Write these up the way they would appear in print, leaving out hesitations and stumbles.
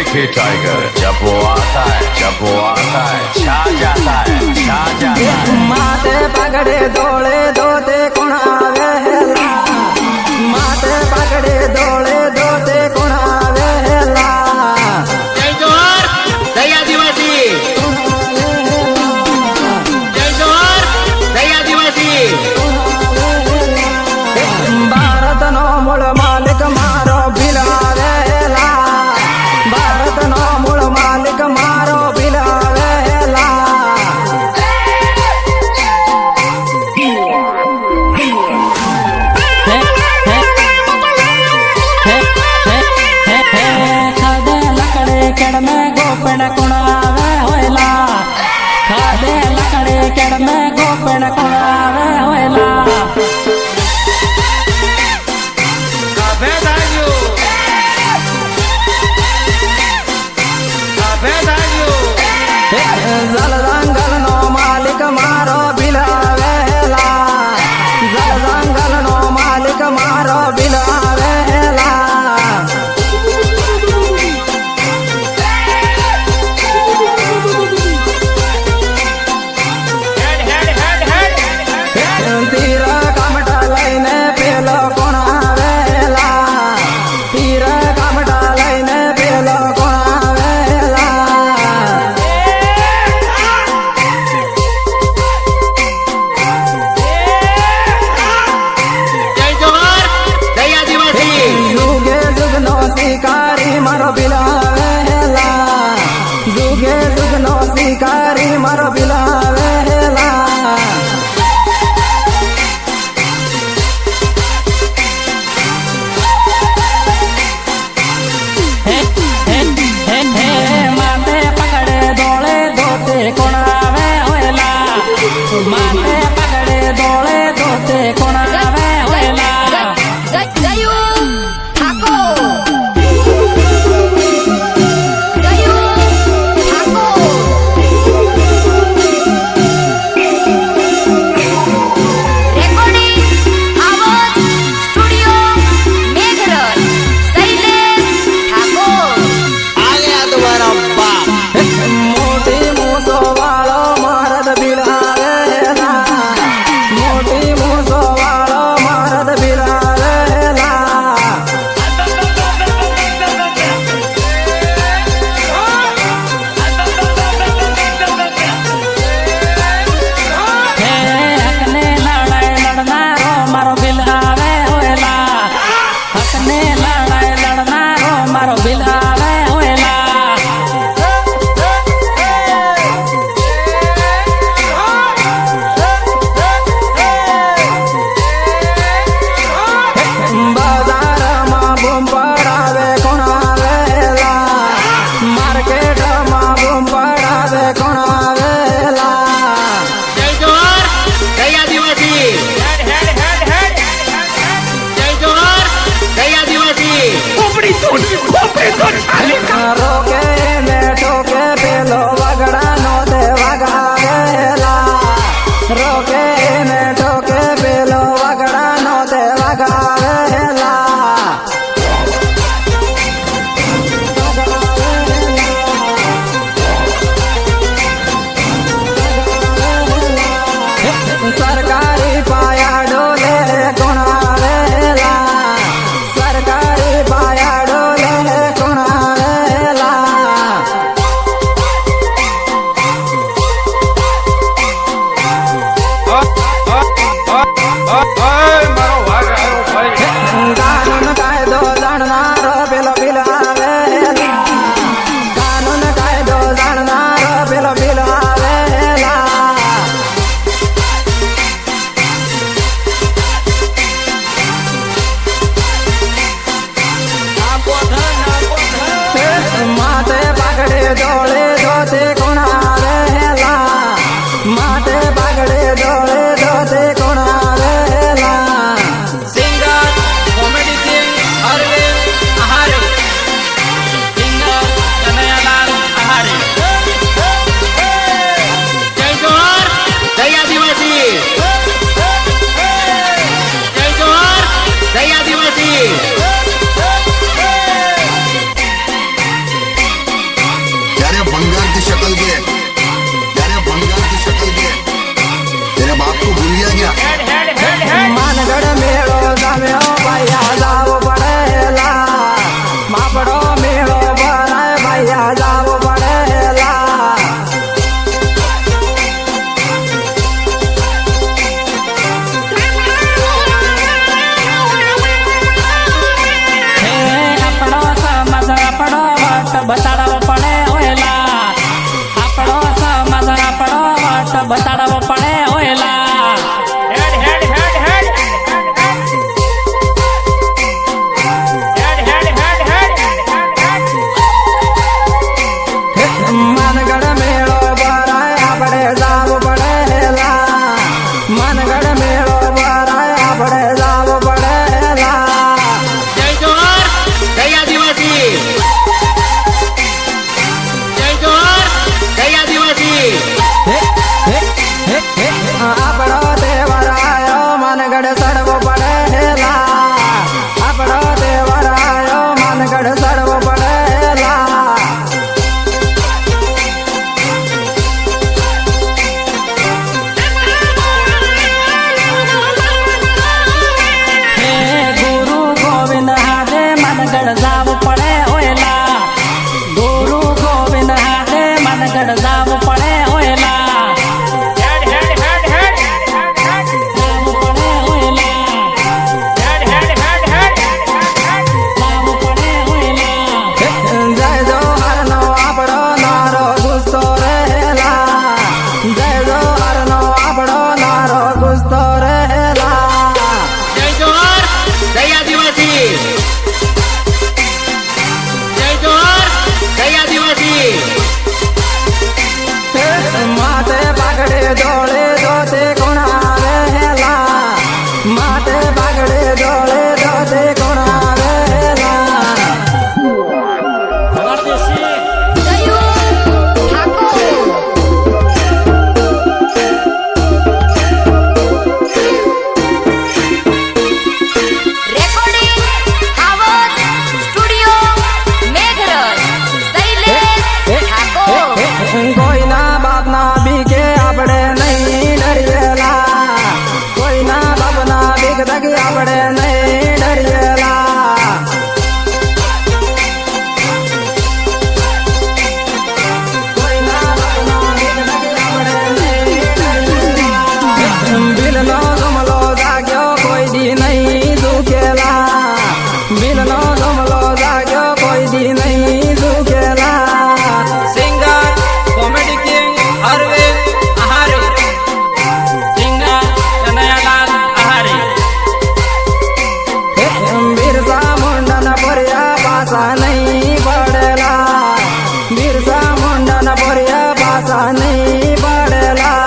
देखिए टाइगर, जब वो आता है छा जाता है। माथे पगड़े दौड़े धोते कुणावेला, माथे पगड़े दौड़े धोते कुणावेला। जय जोहर दया दिवसी, जय जोहर दया दिवसी। भारत नो मूल मालिक मारो बिलावेला, भारत नो मूल मालिक मारो बिलावेला। खादे लकड़े केड़ में गोपन कुणावे होएला, खादे लकड़े केड़ में गोपन कुणावे होएला। जल जंगल नो मालिक मारो बिलावेला, जल जंगल नो मालिक मारो बिलावेला। तीर कमटा लईने पेलो कोणावेला, तीर कमटा लईने पेलो कोणावेला। जय जोहर दया दिवसी। जुगे जुगनो शिकारी मारो बिलावेला, जुगे जुगनो शिकारी मारो बिलावेला। माथे पकड़े दौड़े धोते कोणावे होएला, माथे पकड़े दौड़े धोते कोणावे होएला। Zayu Hako Zayu Hako Recording Awaz Studio Megharan Sailesh Thakur आ गया तुम्हारा बाप। मोटी मूसो वालो मरद बिलावेला, मोटी मूसो वालो मरद बिलावेला। हकने लड़ाई लड़नारो मारो बिलावे होएला, हकने लड़ाई लड़नारो मारो बिलावे होएला। बाजार में बूम पड़ावे कोणावेला, मार्केट में बूम पड़ावे कोणावेला। जय जोहर दया दिवसी, जय जोहर दया दिवसी। रोके में ठोके पेलो वगड़ा नो दे वगावेला, रोके में ठोके पेलो वगड़ा नो दे वगावेला। सरकारी पाया डोले कोणावेला, सरकारी पाया डोले कोणावेला। कानून कायदो जाणनारो पेलो बिलावेला, कानून कायदो जाणनारो पेलो बिलावेला। माथे पगड़े दौड़े धोते कोणावेला, माथे पगड़े दौड़े धोते कोणावेला। सिंगर कॉमेडी मेरे बाप को भूल गया क्या? માનગઢ મેળો જામ્યો ભાઈયા જાવ પડેલા માપડો મેળો ભરાય ભાઈયા જાવ પડેલા હે આપણો સમાજ આપણો વટ બતાડવો પડે હોયલા આપણો સમાજ આપણો વટ બતાડવો પડે હોયલા માનગઢ મેળો ભરાય આપણે જાવ પડેલા માનગઢ મેળો ભરાય આપણે જાવ પડેલા જય જોહર જય આદિવાસી જય જોહર જય આદિવાસી આપણો તહેવાર આયો માનગઢ સડવો પડેલા આપણો તહેવાર આયો માનગઢ સડવો પડેલા હે ગુરુ ગોવિંદ હારે માનગઢ જાવ પડે હોયલા ગુરુ ગોવિંદ હારે માનગઢ જાવ પડે હોયલા જાવ પડે હોયલા જાવ પડે હોયલા જય જોહરનો આપણો નારો ગુસ્સો રહેલા જય જોહરનો આપણો નારો ગુસ્સો રહેલા જય જોહર જય આદિવાસી જય જોહર જય આદિવાસી માથે પાઘડે જોડે જોતે કોણા રહેલા માથે પાઘડે જોડે જોતે કોણા રહેલા જયુ ઠાકોર રેકોર્ડિંગ આવાજ સ્ટુડિયો મેઘરજ શૈલેષ ઠાકોર કોઈના બાપના બીકે આપણે નહીં ડરિયેલા કોઈના બાપના બીક થકી આપણે નહીં ડરિયેલા કોઈના બાપના બીક થકી આપણે નહીં ડરિયેલા બિલનો જમલો જાગ્યો કોઈ દી નહીં દુખેલા બિલનો જમલો જાગ્યો કોઈ દી નહીં દુખેલા સિંગર કોમેડી કિંગ અરવિંદ આહારે સિંગર કનૈયાલાલ આહારે બિરસા મુંડન ભર્યા પાસા નહીં પડેલા બિરસા મુંડન ભર્યા પાસા નહીં પડેલા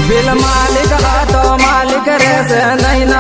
બિલ માલિક હતો માલિક રહેશે નહીં